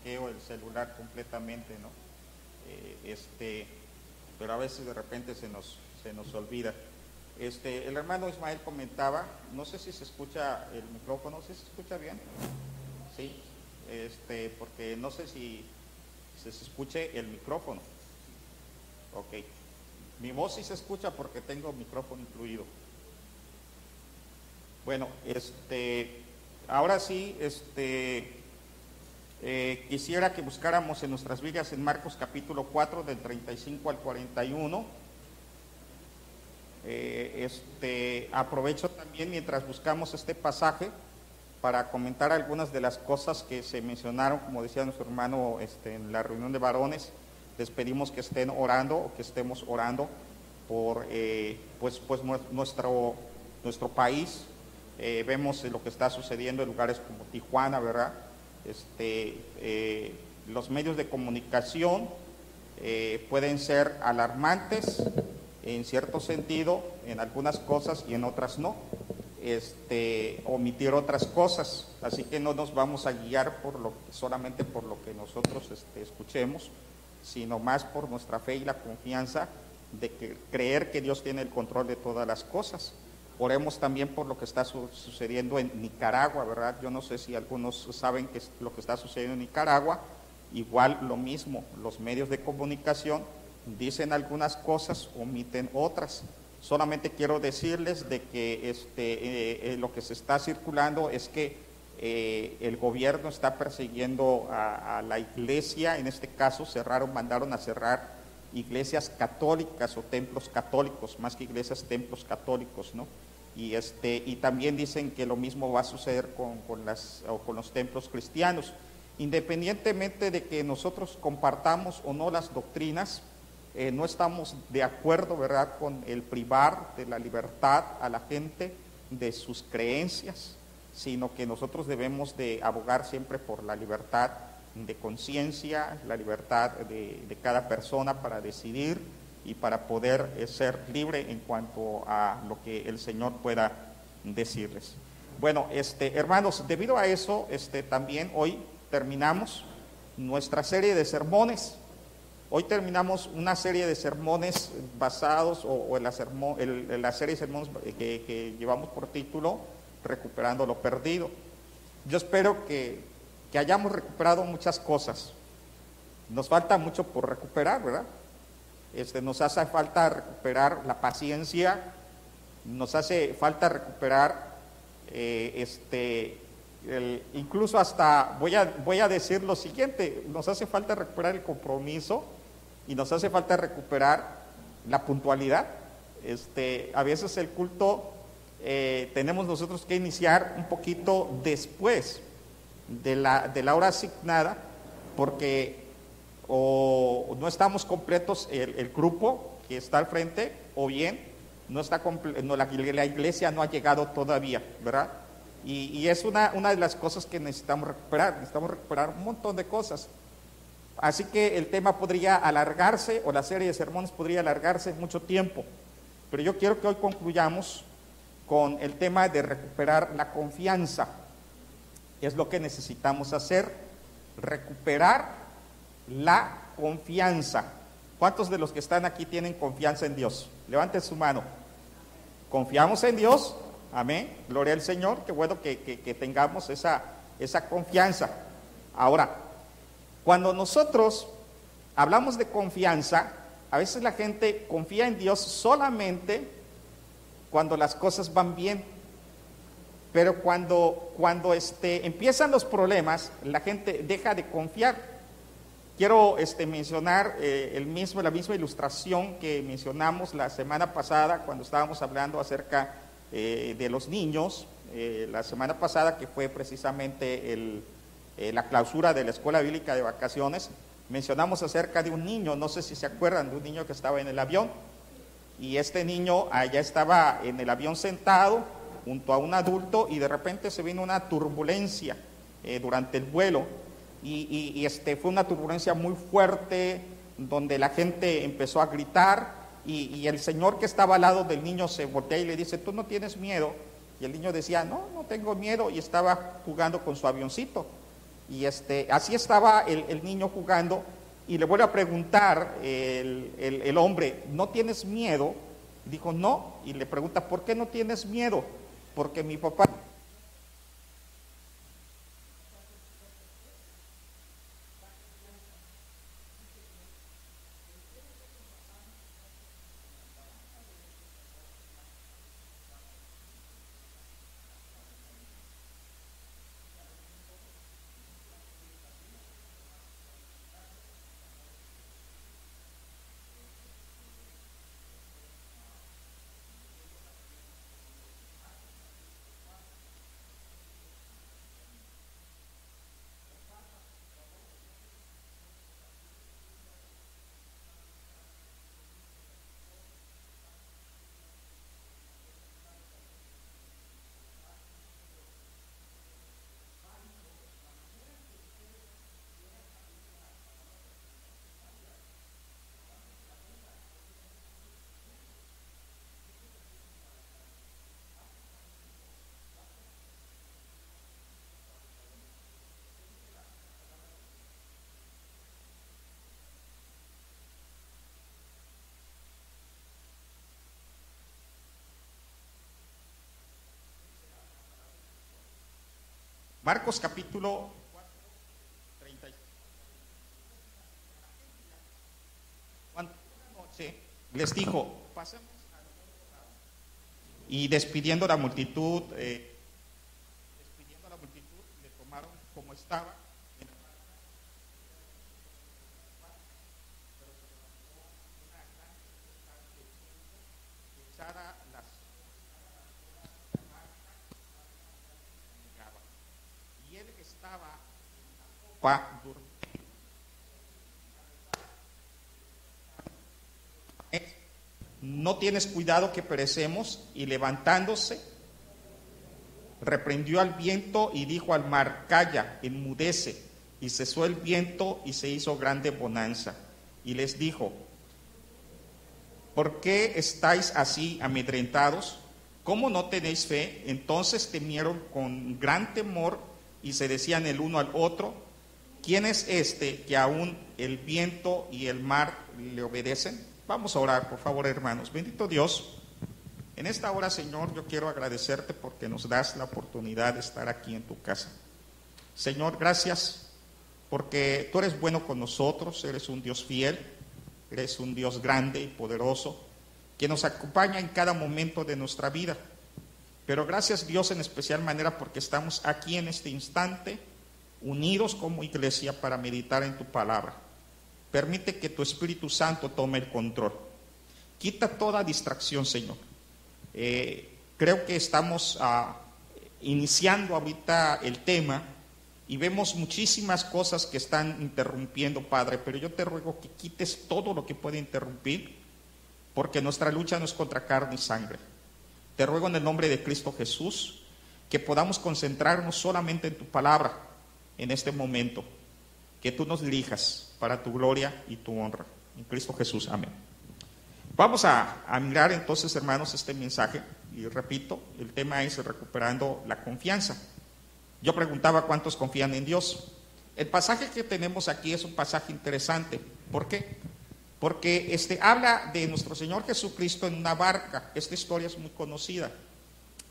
bloqueo el celular completamente, ¿no? Pero a veces de repente se nos olvida. El hermano Ismael comentaba, no sé si se escucha el micrófono, ¿sí se escucha bien? Sí, porque no sé si se escuche el micrófono. Ok, mi voz sí se escucha porque tengo micrófono incluido. Bueno, ahora sí, quisiera que buscáramos en nuestras Biblias en Marcos capítulo 4 del 35 al 41. Aprovecho también mientras buscamos este pasaje para comentar algunas de las cosas que se mencionaron, como decía nuestro hermano en la reunión de varones. Les pedimos que estén orando o que estemos orando por nuestro país. Vemos lo que está sucediendo en lugares como Tijuana, ¿verdad? Los medios de comunicación pueden ser alarmantes en cierto sentido, en algunas cosas y en otras no. Omitir otras cosas, así que no nos vamos a guiar solamente por lo que nosotros escuchemos, sino más por nuestra fe y la confianza de creer que Dios tiene el control de todas las cosas. Oremos también por lo que está sucediendo en Nicaragua, ¿verdad? Yo no sé si algunos saben qué es lo que está sucediendo en Nicaragua. Igual lo mismo, los medios de comunicación dicen algunas cosas, omiten otras. Solamente quiero decirles de que lo que se está circulando es que el gobierno está persiguiendo a la iglesia. En este caso mandaron a cerrar iglesias católicas o templos católicos, más que iglesias, templos católicos, ¿no? Y también dicen que lo mismo va a suceder con los templos cristianos. Independientemente de que nosotros compartamos o no las doctrinas, no estamos de acuerdo, ¿verdad?, con el privar de la libertad a la gente de sus creencias, sino que nosotros debemos de abogar siempre por la libertad de conciencia, la libertad de cada persona para decidir y para poder ser libre en cuanto a lo que el Señor pueda decirles. Bueno, hermanos, debido a eso, también hoy terminamos nuestra serie de sermones. Hoy terminamos una serie de sermones basados en la serie de sermones que llevamos por título Recuperando lo Perdido. Yo espero que hayamos recuperado muchas cosas. Nos falta mucho por recuperar, ¿verdad? Nos hace falta recuperar la paciencia, nos hace falta recuperar incluso hasta voy a decir lo siguiente: nos hace falta recuperar el compromiso y nos hace falta recuperar la puntualidad. A veces el culto tenemos nosotros que iniciar un poquito después de la hora asignada, porque o no estamos completos el grupo que está al frente, o bien la iglesia no ha llegado todavía, ¿verdad? Y es una de las cosas que necesitamos recuperar un montón de cosas. Así que el tema podría alargarse, o la serie de sermones podría alargarse mucho tiempo, pero yo quiero que hoy concluyamos con el tema de recuperar la confianza. Es lo que necesitamos hacer, recuperar la confianza. ¿Cuántos de los que están aquí tienen confianza en Dios? Levanten su mano. ¿Confiamos en Dios? Amén, gloria al Señor. Qué bueno que tengamos esa confianza. Ahora, cuando nosotros hablamos de confianza, a veces la gente confía en Dios solamente cuando las cosas van bien, pero cuando empiezan los problemas, la gente deja de confiar. Quiero mencionar la misma ilustración que mencionamos la semana pasada cuando estábamos hablando acerca de los niños, la semana pasada, que fue precisamente la clausura de la escuela bíblica de vacaciones. Mencionamos acerca de un niño, no sé si se acuerdan, de un niño que estaba en el avión, y este niño allá estaba en el avión sentado junto a un adulto, y de repente se vino una turbulencia durante el vuelo, y fue una turbulencia muy fuerte, donde la gente empezó a gritar, y el señor que estaba al lado del niño se voltea y le dice: ¿tú no tienes miedo? Y el niño decía: no tengo miedo, y estaba jugando con su avioncito. Y así estaba el niño jugando, y le vuelve a preguntar el hombre, ¿no tienes miedo? Dijo, no, y le pregunta, ¿por qué no tienes miedo? Porque mi papá... Marcos capítulo 30. Cuando una noche les dijo, pasemos, y despidiendo a la multitud, le tomaron como estaba, echara las y él estaba durmiendo. No tienes cuidado que perecemos. Y levantándose, reprendió al viento y dijo al mar, calla, enmudece. Y cesó el viento y se hizo grande bonanza. Y les dijo, ¿por qué estáis así amedrentados? ¿Cómo no tenéis fe? Entonces temieron con gran temor y se decían el uno al otro, ¿quién es este que aún el viento y el mar le obedecen? Vamos a orar, por favor, hermanos. Bendito Dios, en esta hora, Señor, yo quiero agradecerte porque nos das la oportunidad de estar aquí en tu casa. Señor, gracias porque tú eres bueno con nosotros, eres un Dios fiel, eres un Dios grande y poderoso, que nos acompaña en cada momento de nuestra vida. Pero gracias, Dios, en especial manera porque estamos aquí en este instante, unidos como iglesia para meditar en tu palabra. Permite que tu Espíritu Santo tome el control. Quita toda distracción, Señor. Creo que estamos iniciando ahorita el tema y vemos muchísimas cosas que están interrumpiendo, Padre, pero yo te ruego que quites todo lo que puede interrumpir, porque nuestra lucha no es contra carne y sangre. Te ruego en el nombre de Cristo Jesús que podamos concentrarnos solamente en tu palabra en este momento, que tú nos dirijas para tu gloria y tu honra. En Cristo Jesús, amén. Vamos a mirar entonces, hermanos, este mensaje, y repito, el tema es recuperando la confianza. Yo preguntaba cuántos confían en Dios. El pasaje que tenemos aquí es un pasaje interesante. ¿Por qué? Porque habla de nuestro Señor Jesucristo en una barca. Esta historia es muy conocida.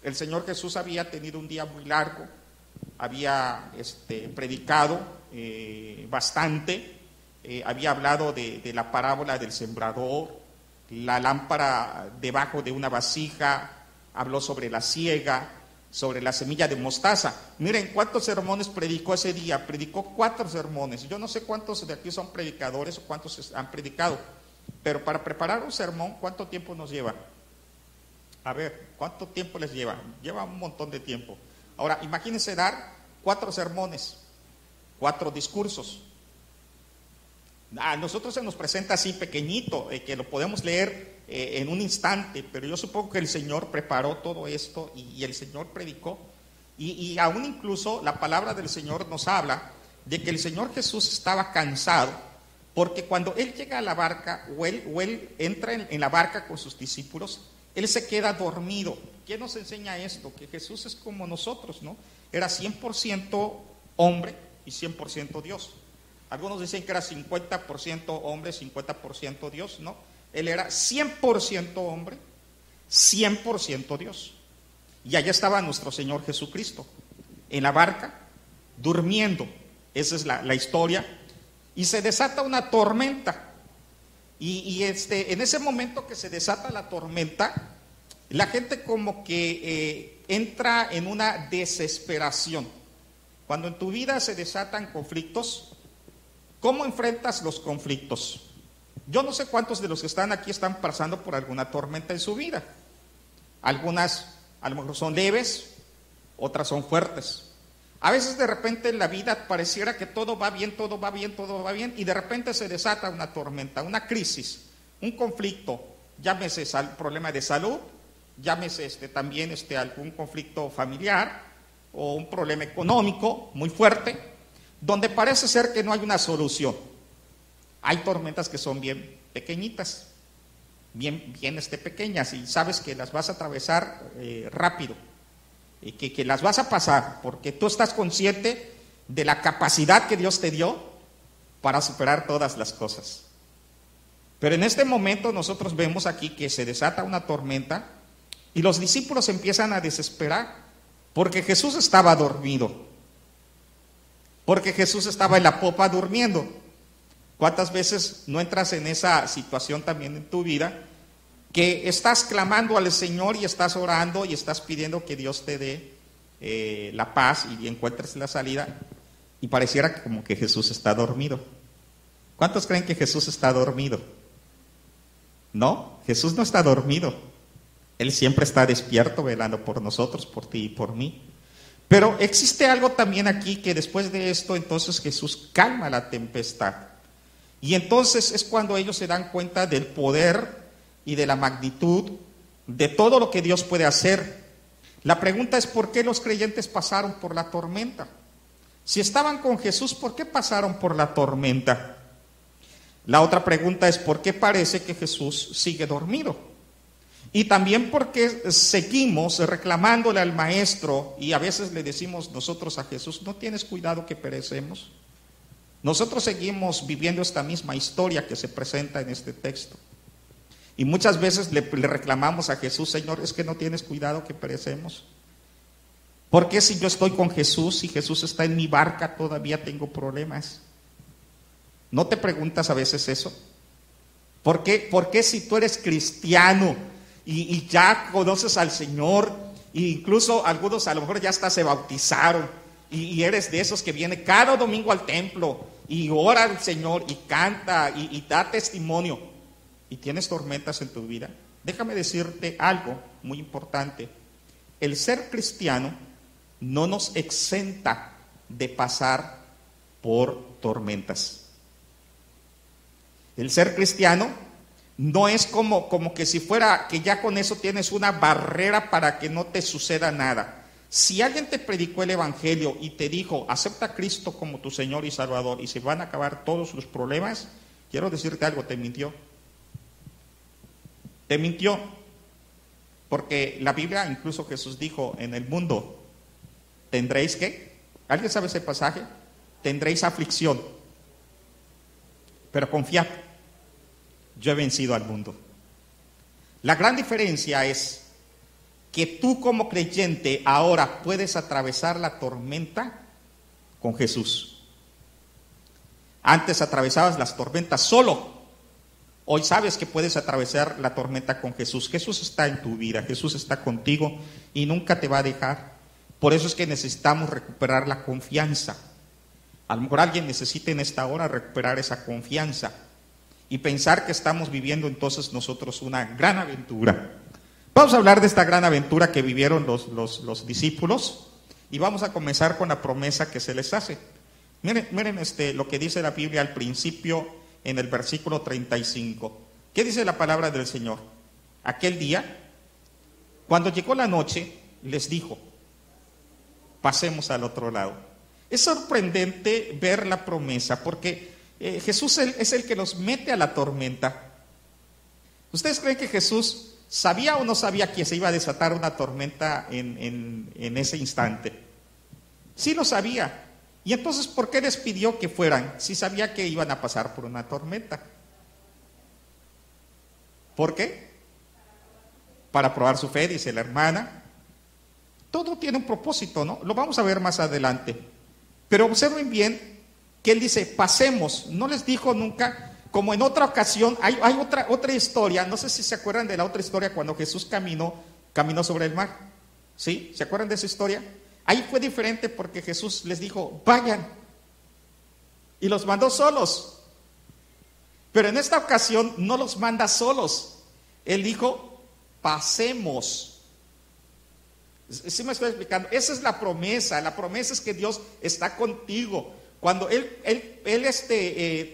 El Señor Jesús había tenido un día muy largo, había predicado bastante, había hablado de la parábola del sembrador, la lámpara debajo de una vasija, habló sobre la siega, sobre la semilla de mostaza. Miren cuántos sermones predicó ese día. Predicó 4 sermones. Yo no sé cuántos de aquí son predicadores o cuántos han predicado, pero para preparar un sermón, ¿cuánto tiempo nos lleva? A ver, ¿cuánto tiempo les lleva? Lleva un montón de tiempo. Ahora, imagínense dar 4 sermones, 4 discursos. A nosotros se nos presenta así pequeñito, que lo podemos leer en un instante, pero yo supongo que el Señor preparó todo esto y el Señor predicó. Y aún incluso la palabra del Señor nos habla de que el Señor Jesús estaba cansado, porque cuando Él llega a la barca o él entra en la barca con sus discípulos, Él se queda dormido. ¿Qué nos enseña esto? Que Jesús es como nosotros, ¿no? Era 100% hombre y 100% Dios. Algunos dicen que era 50% hombre, 50% Dios, ¿no? Él era 100% hombre, 100% Dios. Y allá estaba nuestro Señor Jesucristo, en la barca, durmiendo. Esa es la historia. Y se desata una tormenta. Y en ese momento que se desata la tormenta, la gente como que entra en una desesperación. Cuando en tu vida se desatan conflictos, ¿cómo enfrentas los conflictos? Yo no sé cuántos de los que están aquí están pasando por alguna tormenta en su vida. Algunas a lo mejor son leves, otras son fuertes. A veces de repente en la vida pareciera que todo va bien, todo va bien, todo va bien, y de repente se desata una tormenta, una crisis, un conflicto, llámese problema de salud, llámese también algún conflicto familiar o un problema económico muy fuerte, donde parece ser que no hay una solución. Hay tormentas que son bien pequeñitas, bien pequeñas, y sabes que las vas a atravesar rápido, y que las vas a pasar, porque tú estás consciente de la capacidad que Dios te dio para superar todas las cosas. Pero en este momento nosotros vemos aquí que se desata una tormenta y los discípulos empiezan a desesperar, porque Jesús estaba dormido, porque Jesús estaba en la popa durmiendo. ¿Cuántas veces no entras en esa situación también en tu vida? Que estás clamando al Señor y estás orando y estás pidiendo que Dios te dé la paz y encuentres la salida, y pareciera como que Jesús está dormido. ¿Cuántos creen que Jesús está dormido? No, Jesús no está dormido. Él siempre está despierto, velando por nosotros, por ti y por mí. Pero existe algo también aquí, que después de esto, entonces Jesús calma la tempestad. Y entonces es cuando ellos se dan cuenta del poder y de la magnitud de todo lo que Dios puede hacer. La pregunta es: ¿por qué los creyentes pasaron por la tormenta? Si estaban con Jesús, ¿por qué pasaron por la tormenta? La otra pregunta es: ¿por qué parece que Jesús sigue dormido? Y también por qué seguimos reclamándole al Maestro, y a veces le decimos nosotros a Jesús: ¿no tienes cuidado que perecemos? Nosotros seguimos viviendo esta misma historia que se presenta en este texto. Y muchas veces le reclamamos a Jesús: Señor, es que no tienes cuidado que perecemos. ¿Por qué si yo estoy con Jesús, si Jesús está en mi barca, todavía tengo problemas? ¿No te preguntas a veces eso? ¿Por qué si tú eres cristiano y ya conoces al Señor, e incluso algunos a lo mejor ya hasta se bautizaron, y eres de esos que viene cada domingo al templo y ora al Señor y canta y da testimonio, y tienes tormentas en tu vida? Déjame decirte algo muy importante: el ser cristiano no nos exenta de pasar por tormentas. El ser cristiano no es como que si fuera que ya con eso tienes una barrera para que no te suceda nada. Si alguien te predicó el evangelio y te dijo: acepta a Cristo como tu Señor y Salvador, y se van a acabar todos los problemas, quiero decirte algo: te mintió. Te mintió, porque la Biblia, incluso Jesús dijo: en el mundo tendréis ¿qué? ¿Alguien sabe ese pasaje? Tendréis aflicción, pero confiad, yo he vencido al mundo. La gran diferencia es que tú como creyente ahora puedes atravesar la tormenta con Jesús. Antes atravesabas las tormentas solo. Hoy sabes que puedes atravesar la tormenta con Jesús. Jesús está en tu vida, Jesús está contigo y nunca te va a dejar. Por eso es que necesitamos recuperar la confianza. A lo mejor alguien necesita en esta hora recuperar esa confianza y pensar que estamos viviendo entonces nosotros una gran aventura. Vamos a hablar de esta gran aventura que vivieron los discípulos, y vamos a comenzar con la promesa que se les hace. Miren lo que dice la Biblia al principio, en el versículo 35. ¿Qué dice la palabra del Señor? Aquel día, cuando llegó la noche, les dijo: pasemos al otro lado. Es sorprendente ver la promesa, porque Jesús es el que los mete a la tormenta. ¿Ustedes creen que Jesús sabía o no sabía que se iba a desatar una tormenta en ese instante? Sí lo sabía. Y entonces, ¿por qué les pidió que fueran si sabía que iban a pasar por una tormenta? ¿Por qué? Para probar su fe, dice la hermana. Todo tiene un propósito, ¿no? Lo vamos a ver más adelante. Pero observen bien que él dice, pasemos. No les dijo nunca, como en otra ocasión, hay otra historia, no sé si se acuerdan de la otra historia cuando Jesús caminó sobre el mar. ¿Sí? ¿Se acuerdan de esa historia? Ahí fue diferente porque Jesús les dijo, vayan. Y los mandó solos. Pero en esta ocasión no los manda solos. Él dijo, pasemos. ¿Sí me estoy explicando? Esa es la promesa. La promesa es que Dios está contigo. Cuando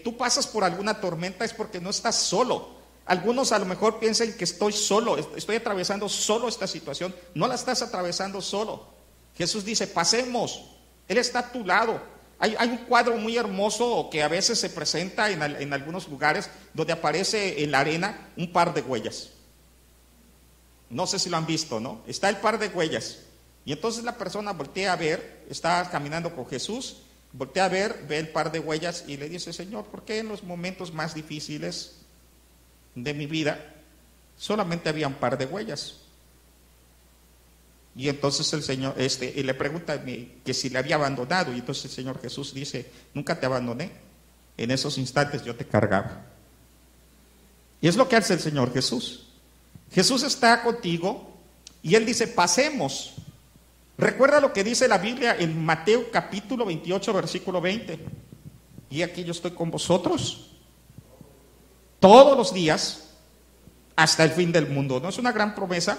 tú pasas por alguna tormenta es porque no estás solo. Algunos a lo mejor piensan que estoy solo, estoy atravesando solo esta situación. No la estás atravesando solo. Jesús dice, pasemos. Él está a tu lado. Hay un cuadro muy hermoso que a veces se presenta en algunos lugares donde aparece en la arena un par de huellas. No sé si lo han visto, ¿no? Está el par de huellas. Y entonces la persona voltea a ver, está caminando con Jesús, voltea a ver, ve el par de huellas y le dice, Señor, ¿por qué en los momentos más difíciles de mi vida solamente había un par de huellas? Y entonces el Señor, y le pregunta que si le había abandonado, y entonces el Señor Jesús dice, nunca te abandoné, en esos instantes yo te cargaba. Y es lo que hace el Señor Jesús. Jesús está contigo y Él dice, pasemos. Recuerda lo que dice la Biblia en Mateo capítulo 28, versículo 20. Y aquí yo estoy con vosotros todos los días hasta el fin del mundo. ¿No es una gran promesa?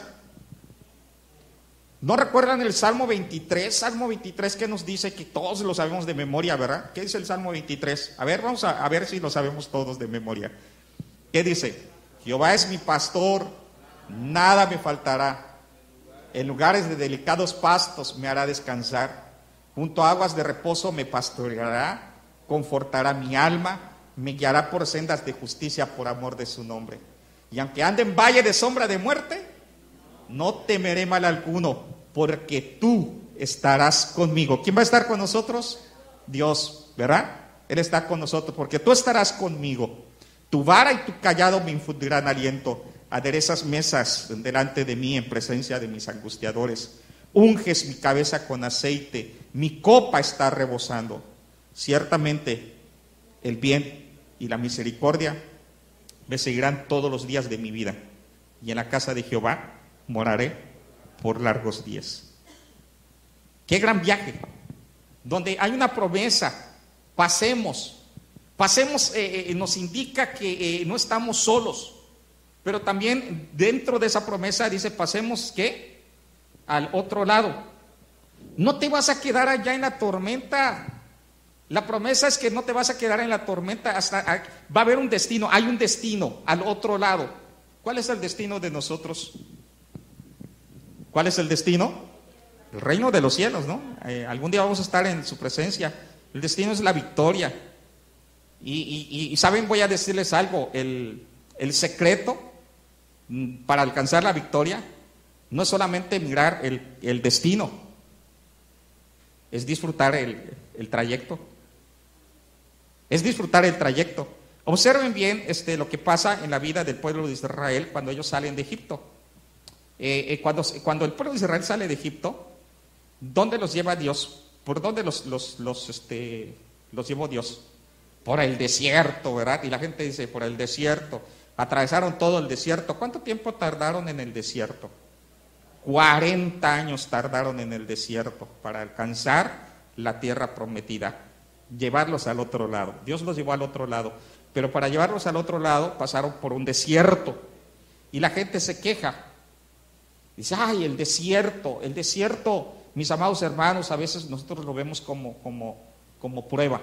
¿No recuerdan el Salmo 23? Salmo 23 que nos dice que todos lo sabemos de memoria, ¿verdad? ¿Qué dice el Salmo 23? A ver, vamos a ver si lo sabemos todos de memoria. ¿Qué dice? Jehová es mi pastor, nada me faltará. En lugares de delicados pastos me hará descansar. Junto a aguas de reposo me pastoreará, confortará mi alma, me guiará por sendas de justicia por amor de su nombre. Y aunque ande en valle de sombra de muerte, no temeré mal alguno, porque tú estarás conmigo. ¿Quién va a estar con nosotros? Dios, ¿verdad? Él está con nosotros, porque tú estarás conmigo. Tu vara y tu callado me infundirán aliento. Aderezas mesas delante de mí en presencia de mis angustiadores. Unges mi cabeza con aceite, mi copa está rebosando. Ciertamente el bien y la misericordia me seguirán todos los días de mi vida, y en la casa de Jehová moraré por largos días. Qué gran viaje, donde hay una promesa. Pasemos, nos indica que no estamos solos, pero también dentro de esa promesa dice, pasemos, ¿qué? Al otro lado. No te vas a quedar allá en la tormenta. La promesa es que no te vas a quedar en la tormenta, va a haber un destino, hay un destino al otro lado. ¿Cuál es el destino de nosotros? ¿Cuál es el destino? El reino de los cielos, ¿no? Algún día vamos a estar en su presencia. El destino es la victoria. Y saben, voy a decirles algo, el secreto para alcanzar la victoria no es solamente mirar el destino, es disfrutar el trayecto. Es disfrutar el trayecto. Observen bien lo que pasa en la vida del pueblo de Israel cuando ellos salen de Egipto. Cuando el pueblo de Israel sale de Egipto, ¿dónde los lleva Dios? ¿Por dónde los llevó Dios? Por el desierto, ¿verdad? Y la gente dice, por el desierto. Atravesaron todo el desierto. ¿Cuánto tiempo tardaron en el desierto? 40 años tardaron en el desierto para alcanzar la tierra prometida, llevarlos al otro lado. Dios los llevó al otro lado, pero para llevarlos al otro lado pasaron por un desierto y la gente se queja. Dice, ay, el desierto, mis amados hermanos, a veces nosotros lo vemos como prueba,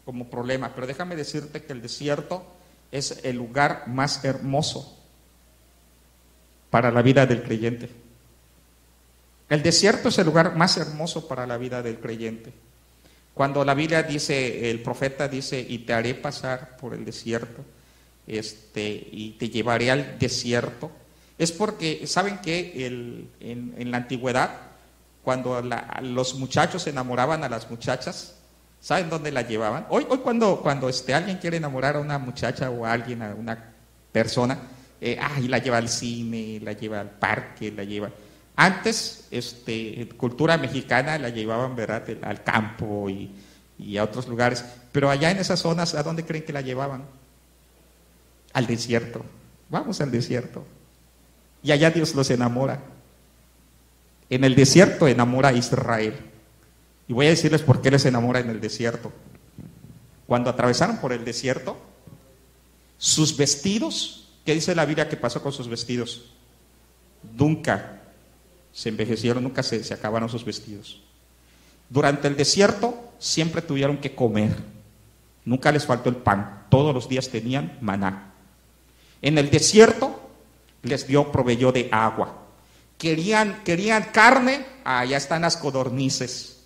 como problema, pero déjame decirte que el desierto es el lugar más hermoso para la vida del creyente. El desierto es el lugar más hermoso para la vida del creyente. Cuando la Biblia dice, el profeta dice, y te haré pasar por el desierto, y te llevaré al desierto, es porque, ¿saben qué? En la antigüedad, cuando los muchachos enamoraban a las muchachas, ¿Saben dónde la llevaban? Hoy cuando alguien quiere enamorar a una muchacha o a alguien, a una persona, y la lleva al cine, la lleva al parque, la lleva... Antes, en cultura mexicana, la llevaban, ¿verdad?, al campo y a otros lugares. Pero allá en esas zonas, ¿a dónde creen que la llevaban? Al desierto. Vamos al desierto. Y allá Dios los enamora. En el desierto enamora a Israel. Y voy a decirles por qué les enamora en el desierto. Cuando atravesaron por el desierto, sus vestidos, ¿qué dice la Biblia que pasó con sus vestidos? Nunca se envejecieron, nunca se acabaron sus vestidos. Durante el desierto siempre tuvieron que comer. Nunca les faltó el pan. Todos los días tenían maná. En el desierto les proveyó de agua. Querían carne, allá están las codornices.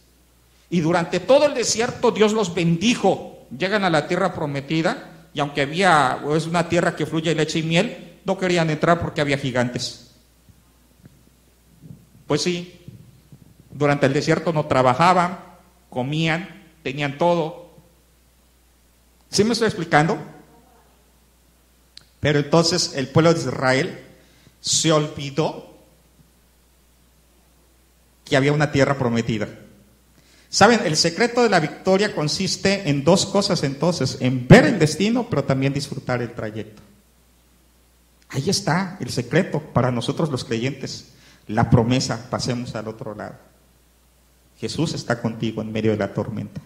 Y durante todo el desierto Dios los bendijo. Llegan a la tierra prometida y aunque es una tierra que fluye leche y miel, no querían entrar porque había gigantes. Pues sí, durante el desierto no trabajaban, comían, tenían todo. ¿Sí me estoy explicando? Pero entonces el pueblo de Israel se olvidó que había una tierra prometida. ¿Saben? El secreto de la victoria consiste en dos cosas entonces, en ver el destino, pero también disfrutar el trayecto. Ahí está el secreto para nosotros los creyentes. La promesa, pasemos al otro lado. Jesús está contigo en medio de la tormenta.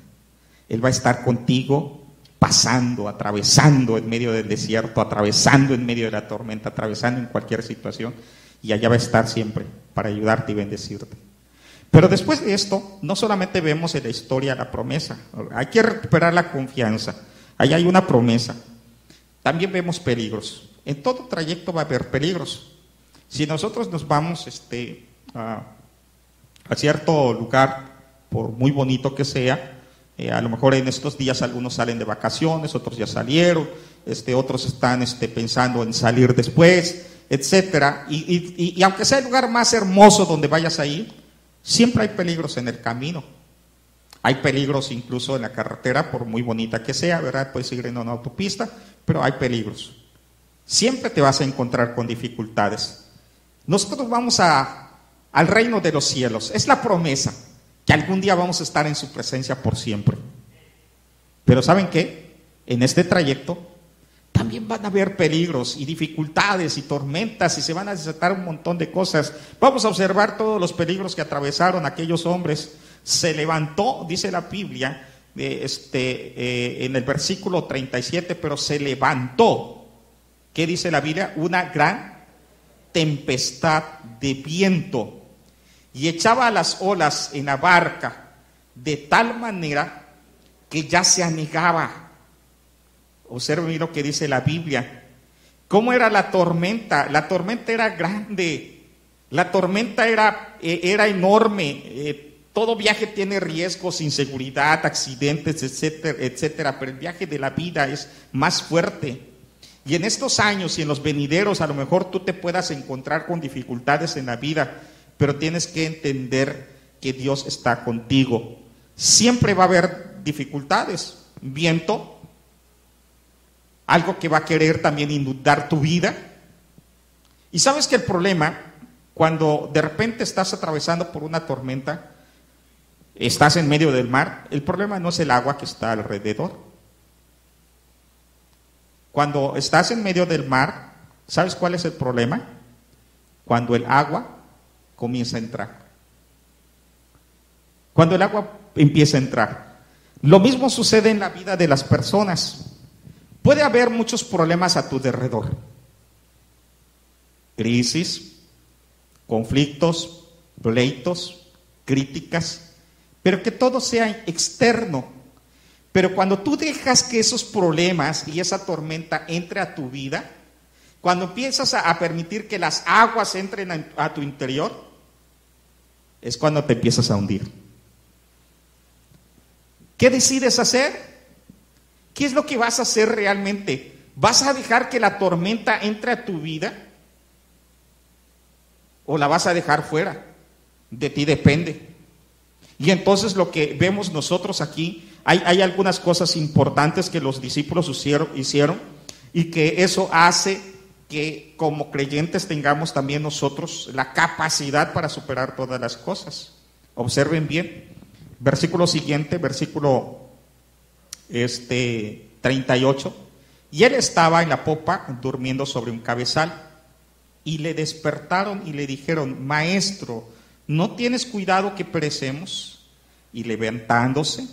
Él va a estar contigo pasando, atravesando en medio del desierto, atravesando en medio de la tormenta, atravesando en cualquier situación. Y allá va a estar siempre para ayudarte y bendecirte. Pero después de esto, no solamente vemos en la historia la promesa. Hay que recuperar la confianza. Ahí hay una promesa. También vemos peligros. En todo trayecto va a haber peligros. Si nosotros nos vamos a cierto lugar, por muy bonito que sea, a lo mejor en estos días algunos salen de vacaciones, otros ya salieron, otros están pensando en salir después, etcétera. Y aunque sea el lugar más hermoso donde vayas a ir, siempre hay peligros en el camino. Hay peligros incluso en la carretera, por muy bonita que sea, ¿verdad? Puedes ir en una autopista, pero hay peligros. Siempre te vas a encontrar con dificultades. Nosotros vamos al reino de los cielos. Es la promesa que algún día vamos a estar en su presencia por siempre. Pero ¿saben qué? En este trayecto también van a haber peligros y dificultades y tormentas y se van a desatar un montón de cosas. Vamos a observar todos los peligros que atravesaron aquellos hombres. Se levantó, dice la Biblia, en el versículo 37, pero se levantó. ¿Qué dice la Biblia? Una gran tempestad de viento y echaba las olas en la barca de tal manera que ya se anegaba. Observen lo que dice la Biblia. ¿Cómo era la tormenta? La tormenta era grande, la tormenta era enorme. Todo viaje tiene riesgos, inseguridad, accidentes, etcétera, etcétera, pero el viaje de la vida es más fuerte. Y en estos años y en los venideros a lo mejor tú te puedas encontrar con dificultades en la vida, pero tienes que entender que Dios está contigo. Siempre va a haber dificultades, viento, algo que va a querer también inundar tu vida. Y sabes que el problema, cuando de repente estás atravesando por una tormenta, estás en medio del mar, el problema no es el agua que está alrededor. Cuando estás en medio del mar, ¿sabes cuál es el problema? Cuando el agua comienza a entrar. Cuando el agua empieza a entrar. Lo mismo sucede en la vida de las personas. Puede haber muchos problemas a tu alrededor. Crisis, conflictos, pleitos, críticas, pero que todo sea externo. Pero cuando tú dejas que esos problemas y esa tormenta entre a tu vida, cuando empiezas a permitir que las aguas entren a tu interior, es cuando te empiezas a hundir. ¿Qué decides hacer? ¿Qué es lo que vas a hacer realmente? ¿Vas a dejar que la tormenta entre a tu vida? ¿O la vas a dejar fuera? De ti depende. Y entonces lo que vemos nosotros aquí, Hay algunas cosas importantes que los discípulos hicieron y que eso hace que como creyentes tengamos también nosotros la capacidad para superar todas las cosas. Observen bien, versículo siguiente, versículo 38. Y él estaba en la popa durmiendo sobre un cabezal, y le despertaron y le dijeron: Maestro, ¿no tienes cuidado que perecemos? Y levantándose,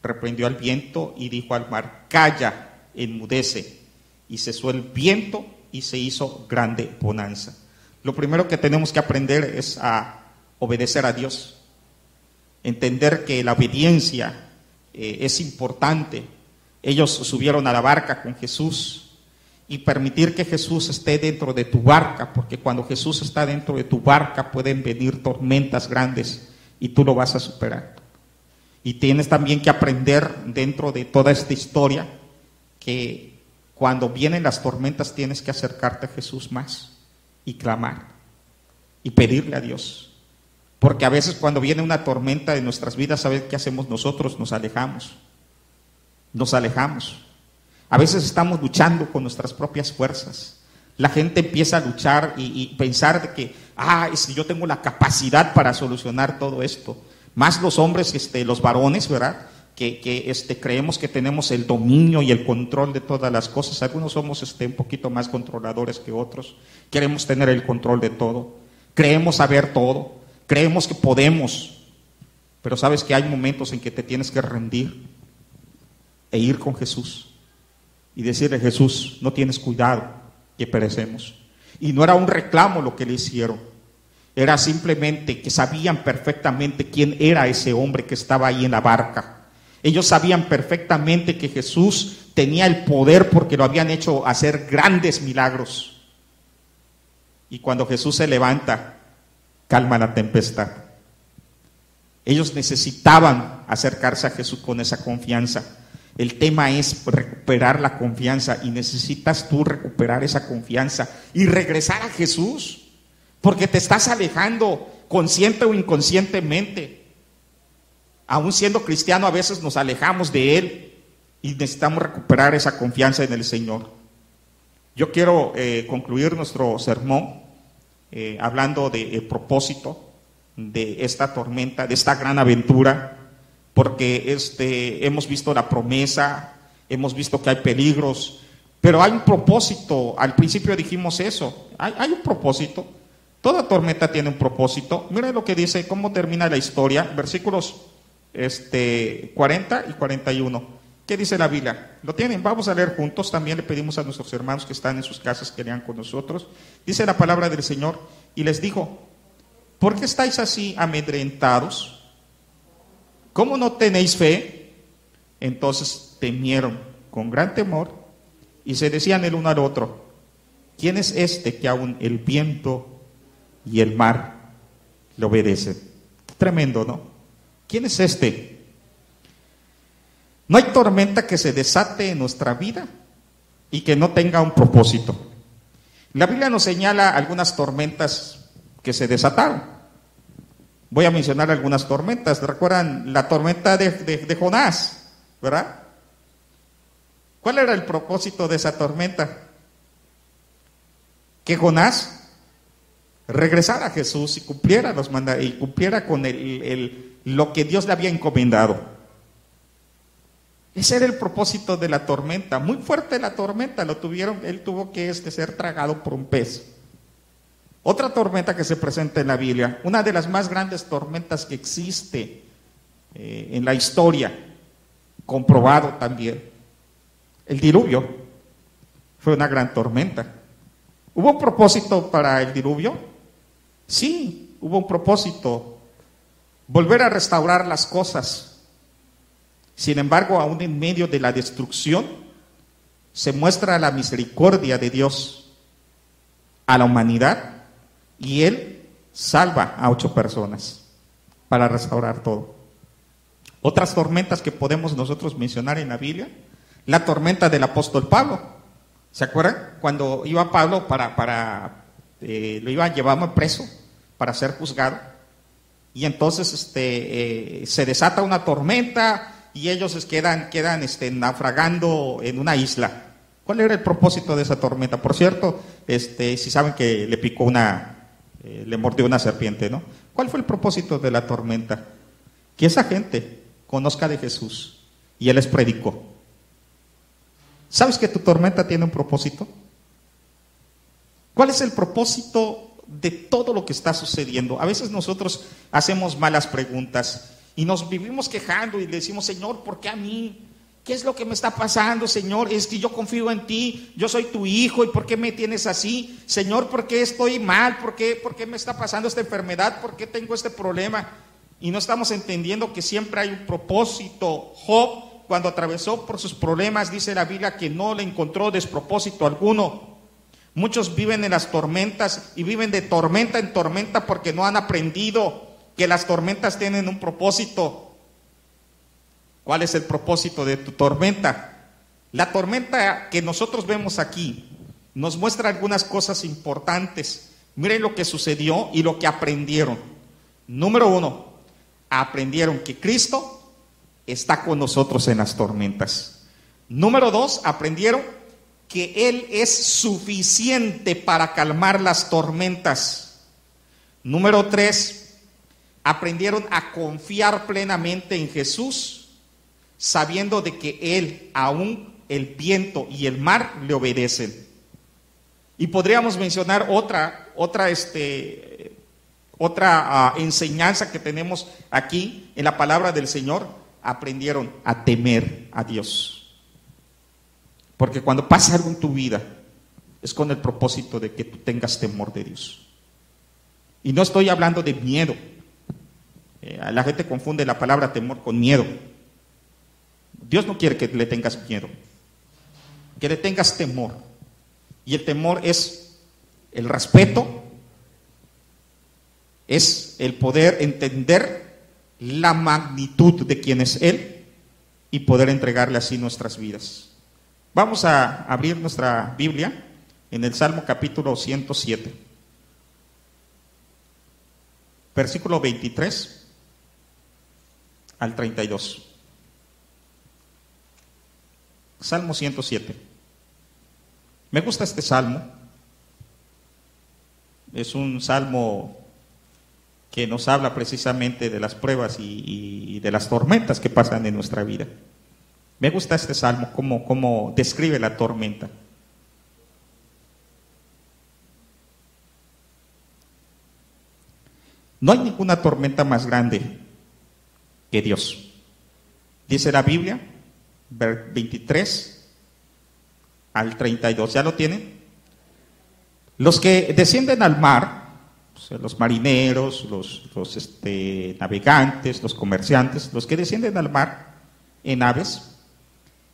reprendió al viento y dijo al mar: Calla, enmudece. Y cesó el viento y se hizo grande bonanza. Lo primero que tenemos que aprender es a obedecer a Dios, entender que la obediencia es importante. Ellos subieron a la barca con Jesús y permitir que Jesús esté dentro de tu barca, porque cuando Jesús está dentro de tu barca pueden venir tormentas grandes y tú lo vas a superar. Y tienes también que aprender dentro de toda esta historia que cuando vienen las tormentas tienes que acercarte a Jesús más y clamar y pedirle a Dios. Porque a veces cuando viene una tormenta en nuestras vidas, ¿sabes qué hacemos nosotros? Nos alejamos. Nos alejamos. A veces estamos luchando con nuestras propias fuerzas. La gente empieza a luchar y pensar de que, es que yo tengo la capacidad para solucionar todo esto. Más los hombres, los varones, ¿verdad? Que creemos que tenemos el dominio y el control de todas las cosas. Algunos somos un poquito más controladores que otros. Queremos tener el control de todo. Creemos saber todo. Creemos que podemos. Pero sabes que hay momentos en que te tienes que rendir e ir con Jesús y decirle: Jesús, no tienes cuidado que perecemos. Y no era un reclamo lo que le hicieron, era simplemente que sabían perfectamente quién era ese hombre que estaba ahí en la barca. Ellos sabían perfectamente que Jesús tenía el poder porque lo habían hecho hacer grandes milagros. Y cuando Jesús se levanta, calma la tempestad. Ellos necesitaban acercarse a Jesús con esa confianza. El tema es recuperar la confianza, y necesitas tú recuperar esa confianza y regresar a Jesús, porque te estás alejando consciente o inconscientemente. Aún siendo cristiano, a veces nos alejamos de Él y necesitamos recuperar esa confianza en el Señor. Yo quiero concluir nuestro sermón hablando del propósito de esta tormenta, de esta gran aventura, porque hemos visto la promesa, hemos visto que hay peligros, pero hay un propósito. Al principio dijimos eso, hay un propósito. Toda tormenta tiene un propósito. Mira lo que dice, cómo termina la historia, versículos 40 y 41. ¿Qué dice la Biblia? ¿Lo tienen? Vamos a leer juntos. También le pedimos a nuestros hermanos que están en sus casas que lean con nosotros. Dice la palabra del Señor: y les dijo: ¿por qué estáis así amedrentados? ¿Cómo no tenéis fe? Entonces temieron con gran temor y se decían el uno al otro: ¿quién es este que aún el viento y el mar le obedecen? Tremendo, ¿no? ¿Quién es este? No hay tormenta que se desate en nuestra vida y que no tenga un propósito. La Biblia nos señala algunas tormentas que se desataron. Voy a mencionar algunas tormentas. ¿Recuerdan la tormenta de Jonás? ¿Verdad? ¿Cuál era el propósito de esa tormenta? Que Jonás regresara a Jesús y cumpliera los mandatos y cumpliera con lo que Dios le había encomendado. Ese era el propósito de la tormenta. Muy fuerte la tormenta, él tuvo que ser tragado por un pez. Otra tormenta que se presenta en la Biblia, una de las más grandes tormentas que existe en la historia, comprobado también, el diluvio. Fue una gran tormenta. ¿Hubo un propósito para el diluvio? Sí, hubo un propósito: volver a restaurar las cosas. Sin embargo, aún en medio de la destrucción, se muestra la misericordia de Dios a la humanidad, y Él salva a 8 personas para restaurar todo. Otras tormentas que podemos nosotros mencionar en la Biblia: la tormenta del apóstol Pablo. ¿Se acuerdan? Cuando iba Pablo lo iban llevando preso para ser juzgado, y entonces se desata una tormenta, y ellos quedan naufragando en una isla. ¿Cuál era el propósito de esa tormenta? Por cierto, si saben que le picó le mordió una serpiente, ¿no? ¿Cuál fue el propósito de la tormenta? Que esa gente conozca de Jesús y Él les predicó. ¿Sabes que tu tormenta tiene un propósito? ¿Cuál es el propósito de todo lo que está sucediendo? A veces nosotros hacemos malas preguntas y nos vivimos quejando y le decimos, Señor, ¿por qué a mí? ¿Qué es lo que me está pasando, Señor? Es que yo confío en ti, yo soy tu hijo, ¿y por qué me tienes así? Señor, ¿por qué estoy mal? ¿Por qué me está pasando esta enfermedad? ¿Por qué tengo este problema? Y no estamos entendiendo que siempre hay un propósito. Job, cuando atravesó por sus problemas, dice la Biblia que no le encontró despropósito alguno. Muchos viven en las tormentas y viven de tormenta en tormenta porque no han aprendido que las tormentas tienen un propósito. ¿Cuál es el propósito de tu tormenta? La tormenta que nosotros vemos aquí nos muestra algunas cosas importantes. Miren lo que sucedió y lo que aprendieron. Número 1, aprendieron que Cristo está con nosotros en las tormentas. Número 2, aprendieron que Él es suficiente para calmar las tormentas. Número 3, aprendieron a confiar plenamente en Jesús, sabiendo de que Él, aún el viento y el mar, le obedecen. Y podríamos mencionar otra enseñanza que tenemos aquí en la palabra del Señor. Aprendieron a temer a Dios. Porque cuando pasa algo en tu vida, es con el propósito de que tú tengas temor de Dios. Y no estoy hablando de miedo. La gente confunde la palabra temor con miedo. Dios no quiere que le tengas miedo, que le tengas temor. Y el temor es el respeto, es el poder entender la magnitud de quién es Él y poder entregarle así nuestras vidas. Vamos a abrir nuestra Biblia en el Salmo capítulo 107, versículo 23 al 32. Salmo 107. Me gusta este salmo. Es un salmo que nos habla precisamente de las pruebas y de las tormentas que pasan en nuestra vida. Me gusta este salmo, cómo describe la tormenta. No hay ninguna tormenta más grande que Dios. Dice la Biblia, 23 al 32, ¿ya lo tienen? Los que descienden al mar, o sea, los marineros, los navegantes, los comerciantes, los que descienden al mar en naves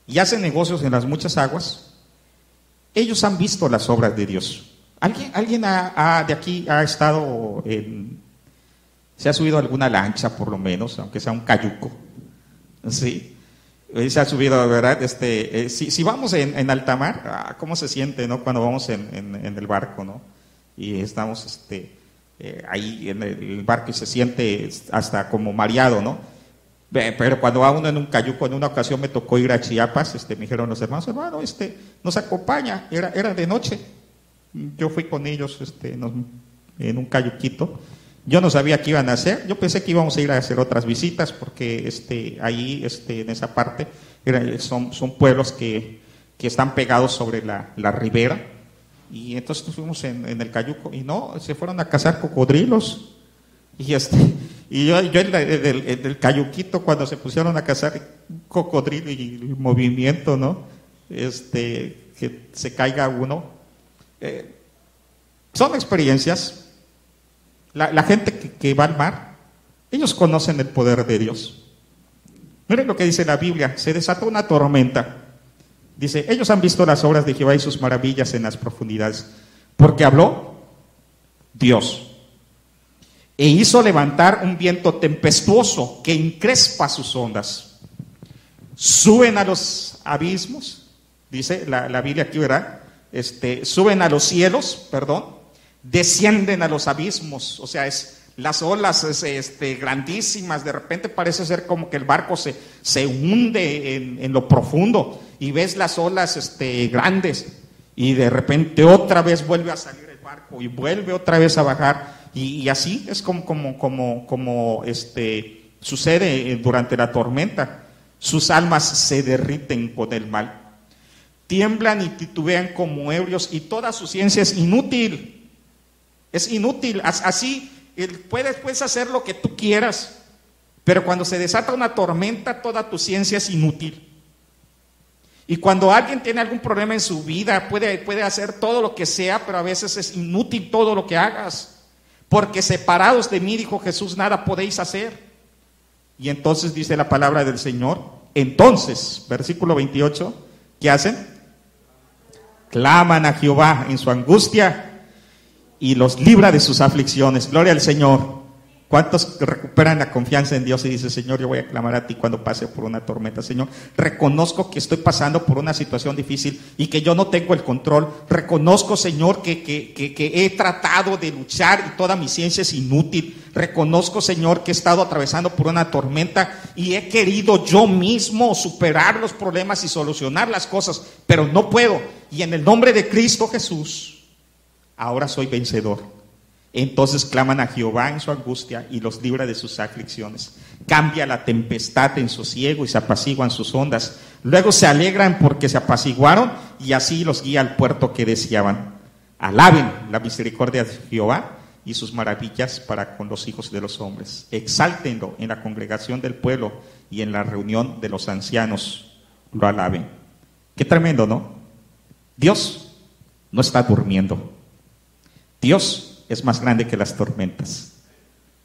y hacen negocios en las muchas aguas, ellos han visto las obras de Dios. ¿Alguien de aquí ha estado se ha subido a alguna lancha por lo menos, aunque sea un cayuco? ¿Sí? Se ha subido, ¿verdad? Si vamos en alta mar, ¿cómo se siente, no? Cuando vamos en el barco, ¿no? Y estamos ahí en el barco y se siente hasta como mareado, ¿no? Pero cuando va uno en un cayuco, en una ocasión me tocó ir a Chiapas, me dijeron los hermanos, hermano, nos acompaña, era de noche. Yo fui con ellos en un cayuquito. Yo no sabía qué iban a hacer, yo pensé que íbamos a ir a hacer otras visitas porque ahí en esa parte son pueblos que están pegados sobre la ribera, y entonces fuimos en el cayuco y no, se fueron a cazar cocodrilos y yo en el cayuquito, cuando se pusieron a cazar cocodrilo y el movimiento, ¿no? Que se caiga uno, son experiencias. La gente que va al mar, ellos conocen el poder de Dios. Miren lo que dice la Biblia: se desató una tormenta. Dice, ellos han visto las obras de Jehová y sus maravillas en las profundidades, porque habló Dios e hizo levantar un viento tempestuoso que encrespa sus ondas. Suben a los abismos, dice la Biblia aquí, ¿verdad? Suben a los cielos, descienden a los abismos, o sea, es las olas grandísimas, de repente parece ser como que el barco se hunde en lo profundo y ves las olas grandes y de repente otra vez vuelve a salir el barco y vuelve otra vez a bajar y así es como sucede durante la tormenta. Sus almas se derriten con el mal, tiemblan y titubean como ebrios y toda su ciencia es inútil. Es inútil. Así puedes hacer lo que tú quieras, pero cuando se desata una tormenta, toda tu ciencia es inútil. Y cuando alguien tiene algún problema en su vida, puede hacer todo lo que sea, pero a veces es inútil todo lo que hagas, porque separados de mí, dijo Jesús, nada podéis hacer. Y entonces dice la palabra del Señor, entonces, versículo 28, ¿qué hacen? Claman a Jehová en su angustia y los libra de sus aflicciones. Gloria al Señor. ¿Cuántos recuperan la confianza en Dios y dicen, Señor, yo voy a clamar a ti cuando pase por una tormenta? Señor, reconozco que estoy pasando por una situación difícil y que yo no tengo el control. Reconozco, Señor, que he tratado de luchar y toda mi ciencia es inútil. Reconozco, Señor, que he estado atravesando por una tormenta y he querido yo mismo superar los problemas y solucionar las cosas, pero no puedo. Y en el nombre de Cristo Jesús, ahora soy vencedor. Entonces claman a Jehová en su angustia y los libra de sus aflicciones. Cambia la tempestad en sosiego y se apaciguan sus ondas. Luego se alegran porque se apaciguaron y así los guía al puerto que deseaban. Alaben la misericordia de Jehová y sus maravillas para con los hijos de los hombres. Exáltenlo en la congregación del pueblo y en la reunión de los ancianos. Lo alaben. Qué tremendo, ¿no? Dios no está durmiendo. Dios es más grande que las tormentas.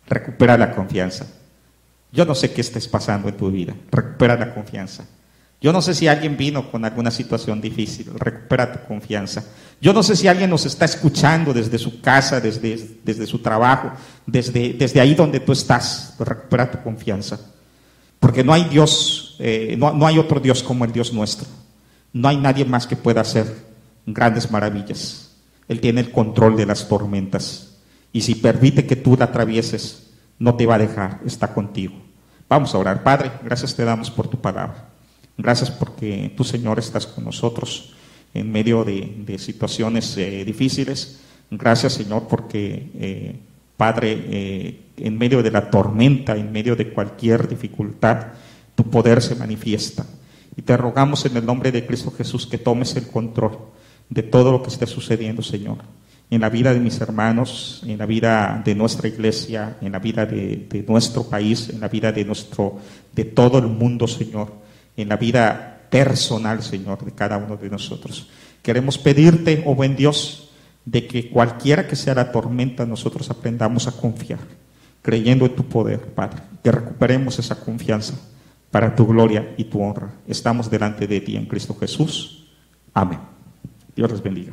Recupera la confianza. Yo no sé qué estés pasando en tu vida. Recupera la confianza. Yo no sé si alguien vino con alguna situación difícil. Recupera tu confianza. Yo no sé si alguien nos está escuchando desde su casa, desde su trabajo, desde ahí donde tú estás. Recupera tu confianza. Porque no hay Dios, no hay otro Dios como el Dios nuestro. No hay nadie más que pueda hacer grandes maravillas. Él tiene el control de las tormentas. Y si permite que tú la atravieses, no te va a dejar, está contigo. Vamos a orar. Padre, gracias te damos por tu palabra. Gracias porque tú, Señor, estás con nosotros en medio de situaciones difíciles. Gracias, Señor, porque, Padre, en medio de la tormenta, en medio de cualquier dificultad, tu poder se manifiesta. Y te rogamos en el nombre de Cristo Jesús que tomes el control de todo lo que esté sucediendo, Señor, en la vida de mis hermanos, en la vida de nuestra iglesia, en la vida de nuestro país, en la vida de todo el mundo, Señor, en la vida personal, Señor, de cada uno de nosotros. Queremos pedirte, oh buen Dios, de que cualquiera que sea la tormenta, nosotros aprendamos a confiar, creyendo en tu poder, Padre, que recuperemos esa confianza para tu gloria y tu honra. Estamos delante de ti en Cristo Jesús. Amén. Dios les bendiga.